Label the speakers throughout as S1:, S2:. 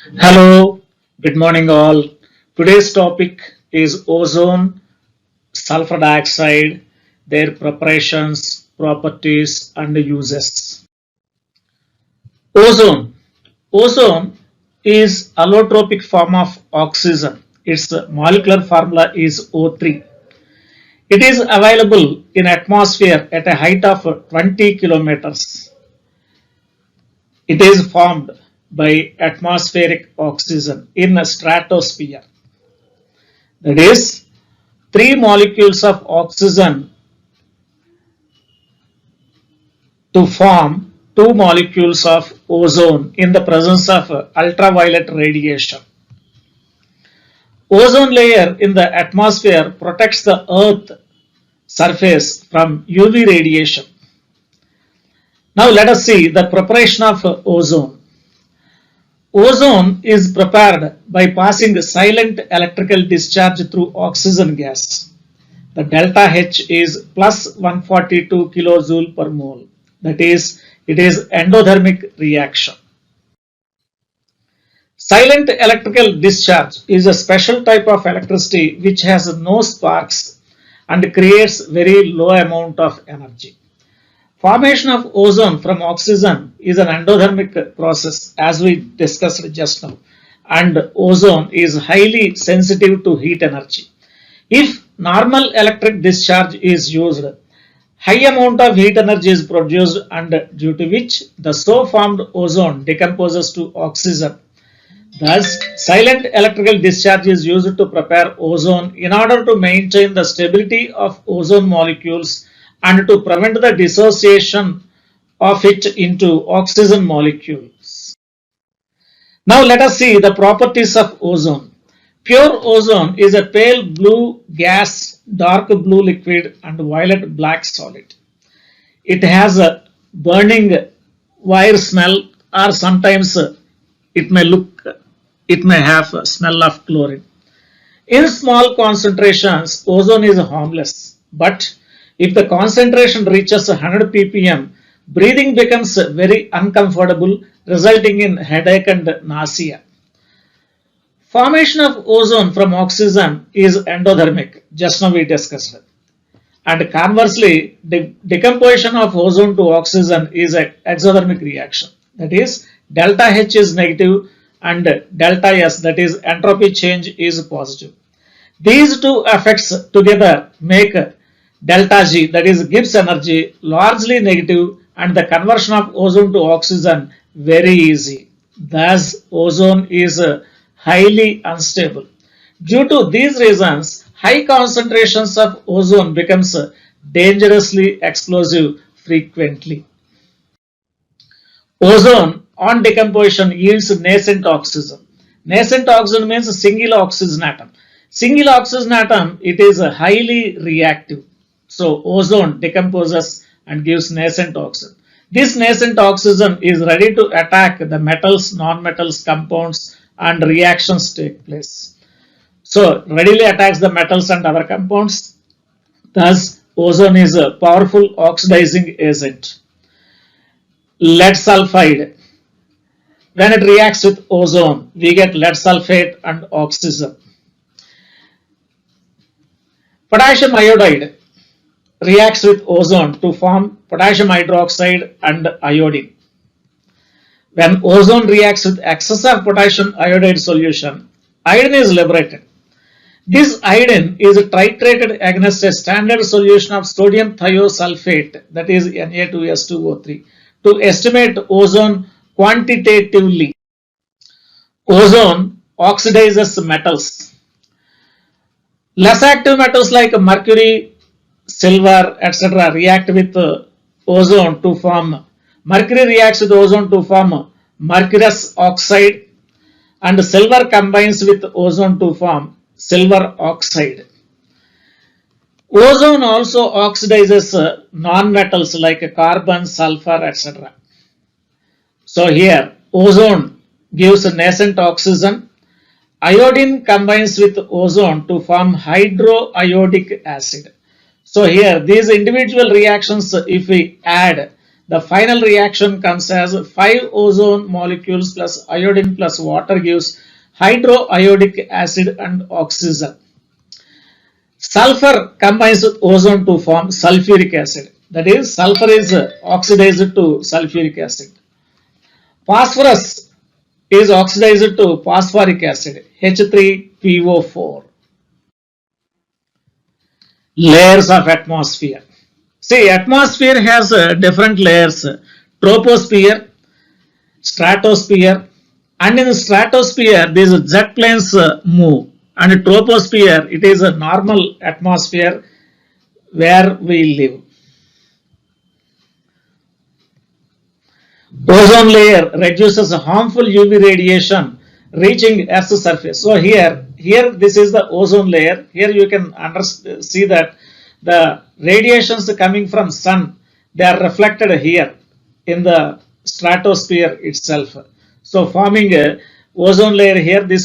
S1: Hello, good morning all. Today's topic is ozone, sulfur dioxide, their preparations, properties and uses. Ozone. Ozone is allotropic form of oxygen. Its molecular formula is O3. It is available in atmosphere at a height of 20 kilometers. It is formed by atmospheric oxygen in a stratosphere. That is, three molecules of oxygen to form two molecules of ozone in the presence of ultraviolet radiation. Ozone layer in the atmosphere protects the earth surface from UV radiation. Now let us see the preparation of ozone. Ozone is prepared by passing silent electrical discharge through oxygen gas. The delta H is plus 142 kilojoule per mole. That is, it is endothermic reaction. Silent electrical discharge is a special type of electricity which has no sparks and creates very low amount of energy. Formation of ozone from oxygen is an endothermic process as we discussed just now, and ozone is highly sensitive to heat energy. If normal electric discharge is used, high amount of heat energy is produced and due to which the so formed ozone decomposes to oxygen. Thus, silent electrical discharge is used to prepare ozone in order to maintain the stability of ozone molecules and to prevent the dissociation of it into oxygen molecules. Now let us see the properties of ozone. Pure ozone is a pale blue gas, dark blue liquid and violet black solid. It has a burning wire smell, or sometimes it may have a smell of chlorine. In small concentrations, ozone is harmless, but if the concentration reaches 100 ppm, breathing becomes very uncomfortable, resulting in headache and nausea. Formation of ozone from oxygen is endothermic, just now we discussed it. And conversely, the decomposition of ozone to oxygen is an exothermic reaction. That is, delta H is negative and delta S, that is entropy change, is positive. These two effects together make delta G, that is Gibbs energy, largely negative and the conversion of ozone to oxygen very easy. Thus, ozone is highly unstable. Due to these reasons, high concentrations of ozone becomes dangerously explosive frequently. Ozone on decomposition yields nascent oxygen. Nascent oxygen means a single oxygen atom. Single oxygen atom, it is highly reactive. So ozone decomposes and gives nascent oxygen. This nascent oxygen is ready to attack the metals, non-metals, compounds and reactions take place. So readily attacks the metals and other compounds. Thus, ozone is a powerful oxidizing agent. Lead sulfide. When it reacts with ozone, we get lead sulfate and oxygen. Potassium iodide reacts with ozone to form potassium hydroxide and iodine. When ozone reacts with excess of potassium iodide solution, iodine is liberated. This iodine is titrated against a standard solution of sodium thiosulfate, that is Na2S2O3, to estimate ozone quantitatively. Ozone oxidizes metals. Less active metals like mercury, silver, etc. react with ozone to form. Mercury reacts with ozone to form mercurous oxide, and silver combines with ozone to form silver oxide. Ozone also oxidizes non-metals like carbon, sulfur, etc. So here, ozone gives nascent oxygen. Iodine combines with ozone to form hydroiodic acid. So here, these individual reactions, if we add, The final reaction comes as 5 ozone molecules plus iodine plus water gives hydroiodic acid and oxygen. Sulfur combines with ozone to form sulfuric acid. That is, sulfur is oxidized to sulfuric acid. Phosphorus is oxidized to phosphoric acid, H3PO4. Layers of atmosphere. See, atmosphere has different layers: troposphere, stratosphere, and in the stratosphere these jet planes move, and troposphere, it is a normal atmosphere where we live. Ozone layer reduces harmful UV radiation reaching Earth's surface. So here this is the ozone layer. Here you can see that the radiations coming from sun, they are reflected here in the stratosphere itself. So forming a ozone layer here, the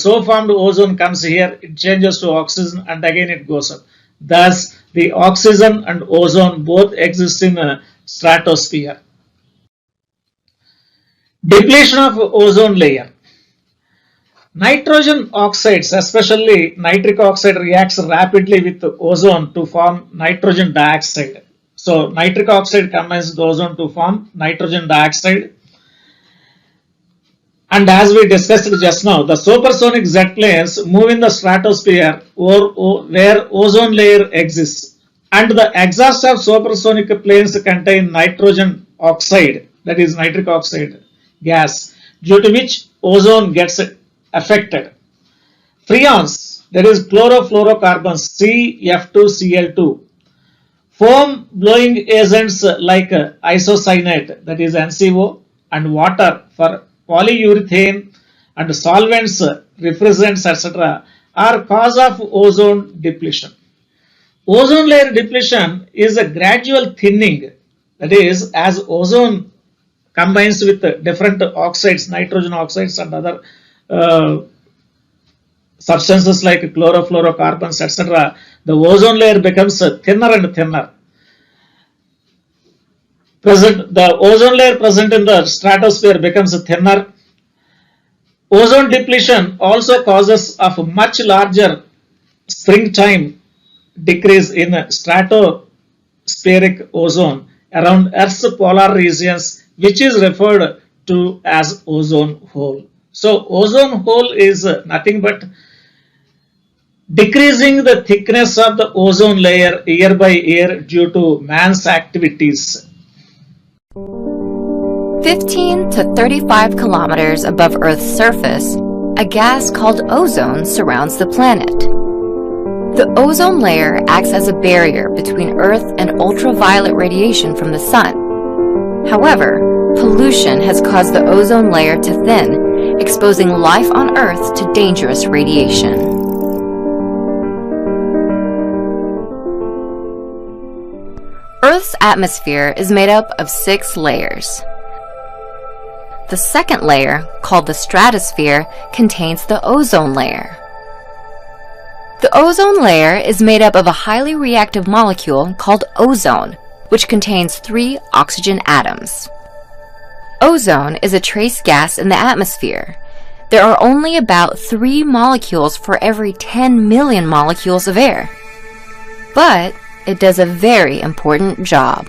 S1: so formed ozone comes here, it changes to oxygen and again it goes up. Thus the oxygen and ozone both exist in a stratosphere. Depletion of ozone layer. Nitrogen oxides, especially nitric oxide, reacts rapidly with ozone to form nitrogen dioxide. So nitric oxide combines with ozone to form nitrogen dioxide. And as we discussed just now, the supersonic jet planes move in the stratosphere where ozone layer exists. And the exhaust of supersonic planes contain nitrogen oxide, that is nitric oxide gas, due to which ozone gets affected. Freons, that is chlorofluorocarbons, CF2Cl2, foam blowing agents like isocyanate, that is NCO, and water for polyurethane and solvents, refrigerants, etc. are cause of ozone depletion. Ozone layer depletion is a gradual thinning, that is, as ozone combines with different oxides, nitrogen oxides and other substances like chlorofluorocarbons, etc., the ozone layer becomes thinner and thinner. The ozone layer present in the stratosphere becomes thinner. Ozone depletion also causes of much larger springtime decrease in stratospheric ozone around Earth's polar regions, which is referred to as ozone hole. So ozone hole is nothing but decreasing the thickness of the ozone layer year by year due to man's activities.
S2: 15 to 35 kilometers above Earth's surface, a gas called ozone surrounds the planet. The ozone layer acts as a barrier between Earth and ultraviolet radiation from the sun. However, pollution has caused the ozone layer to thin, exposing life on Earth to dangerous radiation. Earth's atmosphere is made up of 6 layers. The second layer, called the stratosphere, contains the ozone layer. The ozone layer is made up of a highly reactive molecule called ozone, which contains 3 oxygen atoms. Ozone is a trace gas in the atmosphere. There are only about 3 molecules for every 10 million molecules of air. But it does a very important job.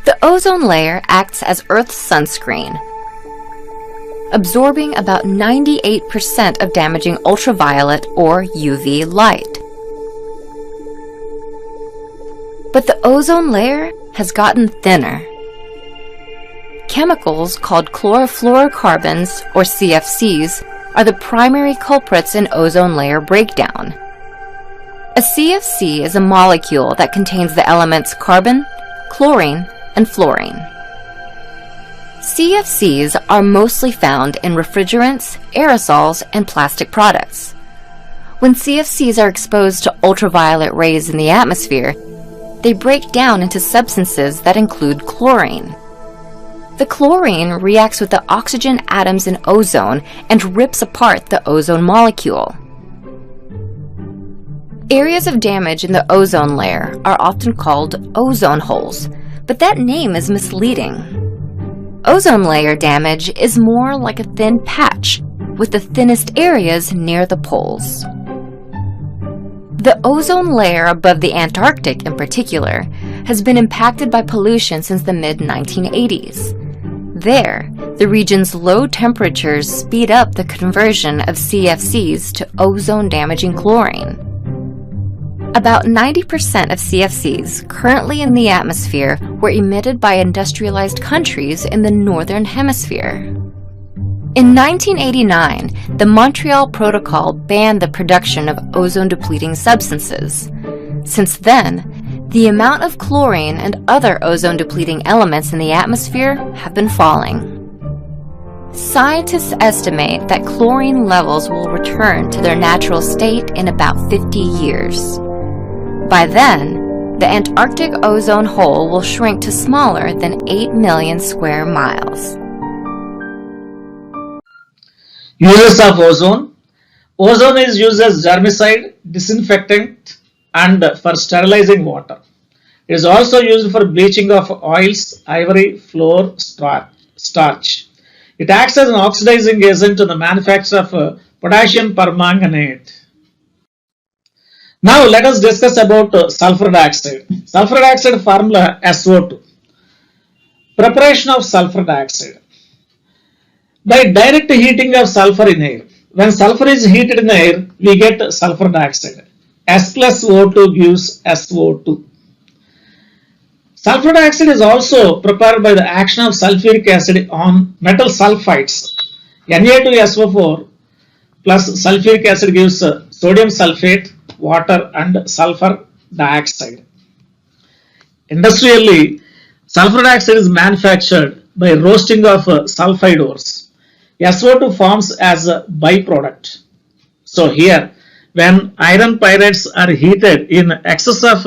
S2: The ozone layer acts as Earth's sunscreen, absorbing about 98% of damaging ultraviolet or UV light. But the ozone layer has gotten thinner. Chemicals called chlorofluorocarbons, or CFCs, are the primary culprits in ozone layer breakdown. A CFC is a molecule that contains the elements carbon, chlorine, and fluorine. CFCs are mostly found in refrigerants, aerosols, and plastic products. When CFCs are exposed to ultraviolet rays in the atmosphere, they break down into substances that include chlorine. The chlorine reacts with the oxygen atoms in ozone and rips apart the ozone molecule. Areas of damage in the ozone layer are often called ozone holes, but that name is misleading. Ozone layer damage is more like a thin patch, with the thinnest areas near the poles. The ozone layer above the Antarctic, in particular, has been impacted by pollution since the mid-1980s. There, the region's low temperatures speed up the conversion of CFCs to ozone-damaging chlorine. About 90% of CFCs currently in the atmosphere were emitted by industrialized countries in the Northern Hemisphere. In 1989, the Montreal Protocol banned the production of ozone-depleting substances. Since then, the amount of chlorine and other ozone-depleting elements in the atmosphere have been falling. Scientists estimate that chlorine levels will return to their natural state in about 50 years. By then, the Antarctic ozone hole will shrink to smaller than 8 million square miles.
S1: Uses of ozone. Ozone is used as germicide, disinfectant, and for sterilizing water. It is also used for bleaching of oils, ivory, flour, starch. It acts as an oxidizing agent in the manufacture of potassium permanganate. Now let us discuss about sulfur dioxide. Sulfur dioxide formula SO2. Preparation of sulfur dioxide. By direct heating of sulfur in air. When sulfur is heated in air, we get sulfur dioxide. S plus O2 gives SO2. Sulfur dioxide is also prepared by the action of sulfuric acid on metal sulfides. Na2SO4 plus sulfuric acid gives sodium sulfate, water and sulfur dioxide. Industrially, sulfur dioxide is manufactured by roasting of sulfide ores. SO2 forms as a byproduct. So here, when iron pyrites are heated in excess of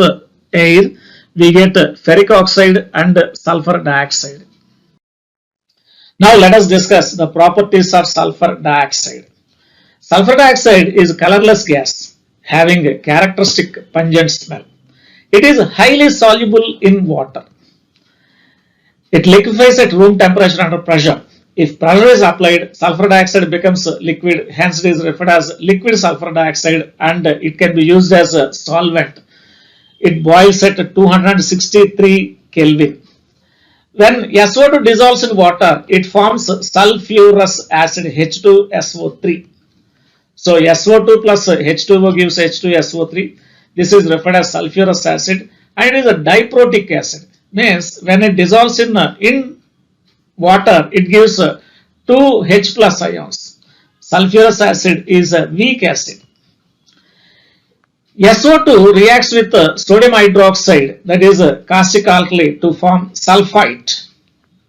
S1: air, we get ferric oxide and sulfur dioxide. Now let us discuss the properties of sulfur dioxide. Sulfur dioxide is a colorless gas having a characteristic pungent smell. It is highly soluble in water. It liquefies at room temperature under pressure. If pressure is applied, sulfur dioxide becomes liquid, hence it is referred as liquid sulfur dioxide, and it can be used as a solvent. It boils at 263 Kelvin. When SO2 dissolves in water, it forms sulfurous acid H2SO3. So SO2 plus H2O gives H2SO3. This is referred as sulfurous acid, and it is a diprotic acid. Means when it dissolves in water, it gives 2 H plus ions. Sulfurous acid is a weak acid. SO2 reacts with sodium hydroxide, that is caustic alkali, to form sulfite.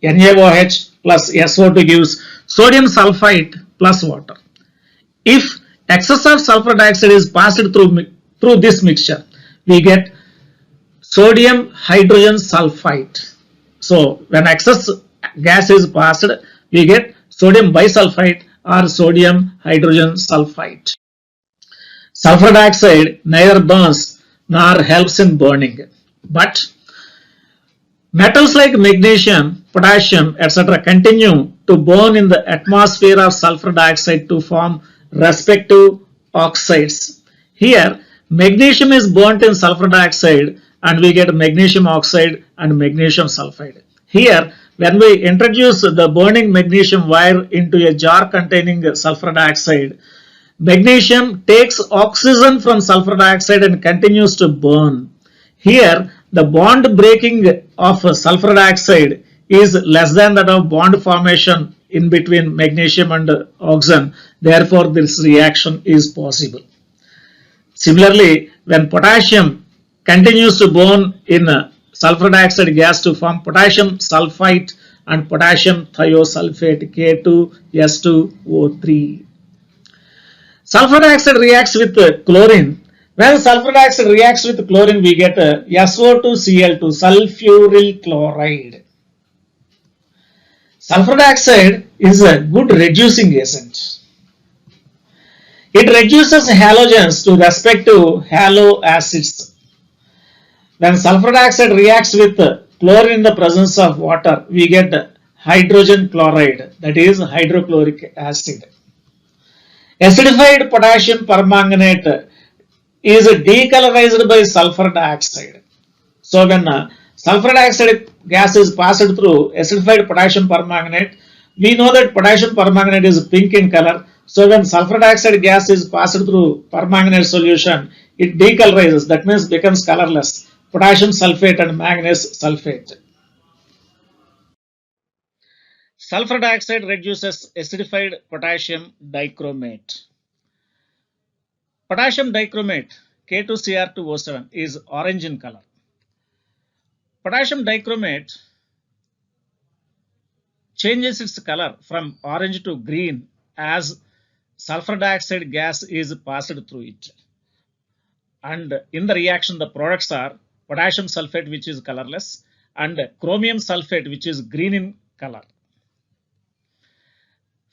S1: NaOH plus SO2 gives sodium sulfite plus water. If excess of sulfur dioxide is passed through this mixture, we get sodium hydrogen sulfite. So when excess gas is passed, we get sodium bisulfite or sodium hydrogen sulfite. Sulfur dioxide neither burns nor helps in burning, but metals like magnesium, potassium, etc. continue to burn in the atmosphere of sulfur dioxide to form respective oxides. Here, magnesium is burnt in sulfur dioxide and we get magnesium oxide and magnesium sulfide. Here, when we introduce the burning magnesium wire into a jar containing sulfur dioxide, magnesium takes oxygen from sulfur dioxide and continues to burn. Here, the bond breaking of sulfur dioxide is less than that of bond formation in between magnesium and oxygen. Therefore, this reaction is possible. Similarly, when potassium continues to burn in sulfur dioxide gas to form potassium sulfite and potassium thiosulfate K2S2O3. Sulfur dioxide reacts with chlorine. When sulfur dioxide reacts with chlorine, we get SO2Cl2, sulfuryl chloride. Sulfur dioxide is a good reducing agent. It reduces halogens to respective haloacids. When sulfur dioxide reacts with chlorine in the presence of water, we get hydrogen chloride, that is hydrochloric acid. Acidified potassium permanganate is decolorized by sulfur dioxide. So when sulfur dioxide gas is passed through acidified potassium permanganate, we know that potassium permanganate is pink in color. So when sulfur dioxide gas is passed through permanganate solution, it decolorizes, that means becomes colorless. Potassium sulfate and manganese sulfate. Sulfur dioxide reduces acidified potassium dichromate. Potassium dichromate K2Cr2O7 is orange in color. Potassium dichromate changes its color from orange to green as sulfur dioxide gas is passed through it. And in the reaction, the products are potassium sulfate, which is colorless, and chromium sulfate, which is green in color.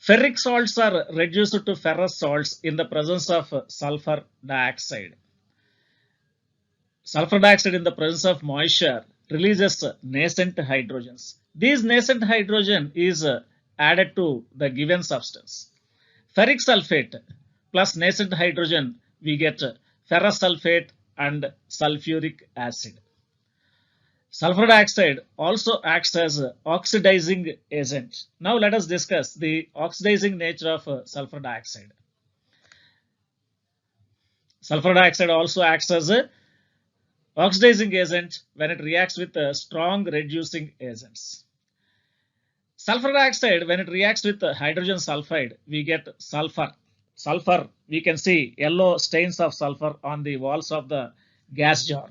S1: Ferric salts are reduced to ferrous salts in the presence of sulfur dioxide. Sulfur dioxide in the presence of moisture releases nascent hydrogens. These nascent hydrogen is added to the given substance. Ferric sulfate plus nascent hydrogen, we get ferrous sulfate and sulfuric acid. Sulfur dioxide also acts as oxidizing agent. Now let us discuss the oxidizing nature of sulfur dioxide. Sulfur dioxide also acts as a oxidizing agent when it reacts with strong reducing agents. Sulfur dioxide, when it reacts with hydrogen sulfide, we get sulfur. Sulfur, we can see yellow stains of sulfur on the walls of the gas jar.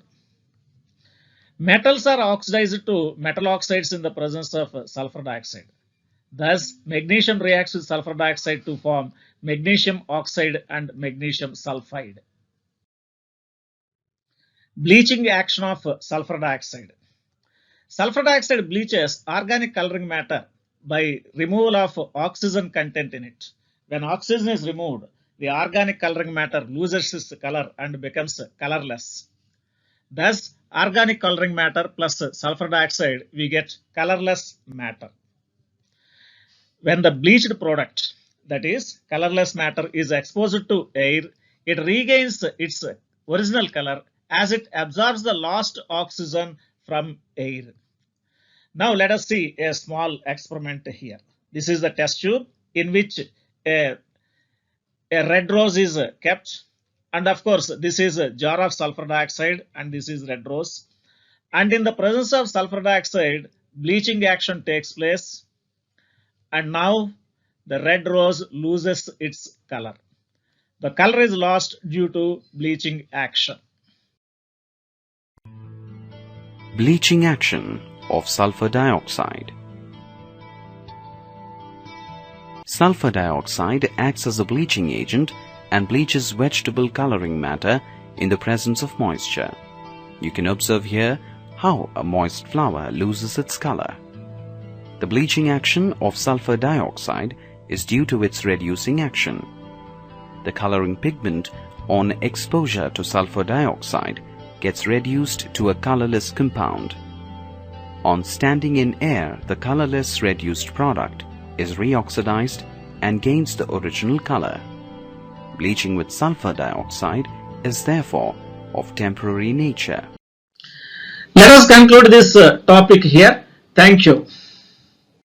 S1: Metals are oxidized to metal oxides in the presence of sulfur dioxide. Thus, magnesium reacts with sulfur dioxide to form magnesium oxide and magnesium sulfide. Bleaching action of sulfur dioxide. Sulfur dioxide bleaches organic coloring matter by removal of oxygen content in it. When oxygen is removed, the organic coloring matter loses its color and becomes colorless. Thus, organic coloring matter plus sulfur dioxide, we get colorless matter. When the bleached product, that is colorless matter, is exposed to air, it regains its original color as it absorbs the lost oxygen from air. Now let us see a small experiment here. This is the test tube in which a red rose is kept, and of course this is a jar of sulfur dioxide and this is red rose, and in the presence of sulfur dioxide bleaching action takes place, and now the red rose loses its color. The color is lost due to bleaching action.
S3: Bleaching action of sulfur dioxide. Sulfur dioxide acts as a bleaching agent and bleaches vegetable coloring matter in the presence of moisture. You can observe here how a moist flower loses its color. The bleaching action of sulfur dioxide is due to its reducing action. The coloring pigment on exposure to sulfur dioxide gets reduced to a colorless compound. On standing in air, the colorless reduced product is reoxidized and gains the original color. Bleaching with sulfur dioxide is therefore of temporary nature.
S1: Let us conclude this topic here. Thank you.